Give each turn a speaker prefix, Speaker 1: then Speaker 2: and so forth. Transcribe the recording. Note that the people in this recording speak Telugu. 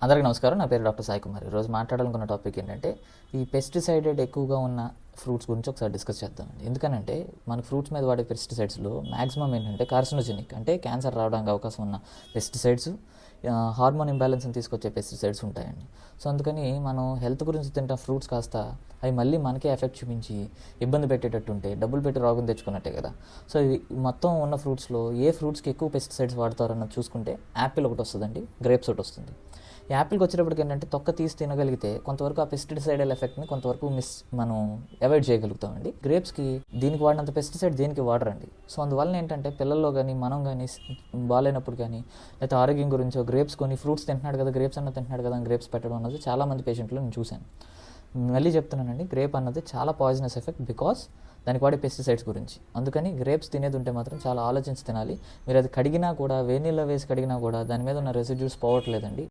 Speaker 1: అందరికీ నమస్కారం. నా పేరు డాక్టర్ సాయి కుమార్. ఈరోజు మాట్లాడాలనుకున్న టాపిక్ ఏంటంటే, ఈ పెస్టిసైడెడ్ ఎక్కువగా ఉన్న ఫ్రూట్స్ గురించి ఒకసారి డిస్కస్ చేద్దామండి. ఎందుకనంటే, మనకు ఫ్రూట్స్ మీద వాడే పెస్టిసైడ్స్‌లో మాక్సిమం ఏంటంటే కార్సినోజెనిక్, అంటే క్యాన్సర్ రావడానికి అవకాశం ఉన్న పెస్టిసైడ్స్, హార్మోన్ ఇంబాలెన్స్‌ని తీసుకొచ్చే పెస్టిసైడ్స్ ఉంటాయండి. సో, అందుకని మనం హెల్త్ గురించి తింటాం ఫ్రూట్స్ కాస్త అవి మళ్ళీ మనకే ఎఫెక్ట్ చూపించి ఇబ్బంది పెట్టేటట్టు ఉంటే డబ్బులు పెట్టి రోగం తెచ్చుకున్నట్టే కదా. సో, ఇవి మొత్తం ఉన్న ఫ్రూట్స్‌లో ఏ ఫ్రూట్స్‌కి ఎక్కువ పెస్టిసైడ్స్ వాడతారన్నది చూసుకుంటే యాపిల్ ఒకటి వస్తుందండి, గ్రేప్స్ ఒకటి వస్తుంది. ఈ యాపిల్కి వచ్చేటప్పటికి ఏంటంటే తొక్క తీసి తినగలిగితే కొంతవరకు ఆ పెస్టిసైడల్ ఎఫెక్ట్ని కొంతవరకు మనం అవాయిడ్ చేయగలుగుతామండి. గ్రేప్స్కి దీనికి వాడినంత పెస్టిసైడ్ దేనికి వాడరండి. సో అందువల్ల ఏంటంటే పిల్లల్లో కానీ మనం కానీ బాగాలేనప్పుడు కానీ లేకపోతే ఆరోగ్యం గురించో గ్రేప్స్ కొని ఫ్రూట్స్ తింటున్నాడు కదా, గ్రేప్స్ అన్న తింటున్నాడు కదా అని గ్రేప్స్ పెట్టడం అన్నది చాలామంది పేషెంట్లు నేను చూశాను. మళ్ళీ చెప్తున్నానండి, గ్రేప్ అన్నది చాలా పాయిజనస్ ఎఫెక్ట్ బికాస్ దానికి వాడే పెస్టిసైడ్స్ గురించి. అందుకని గ్రేప్స్ తినేది ఉంటే మాత్రం చాలా ఆలోచించి తినాలి. మీరు అది కడిగినా కూడా వేడి నీళ్ళలో వేసి కడిగినా కూడా దాని మీద ఉన్న రెసిడ్యూస్ పోవట్లేదండి.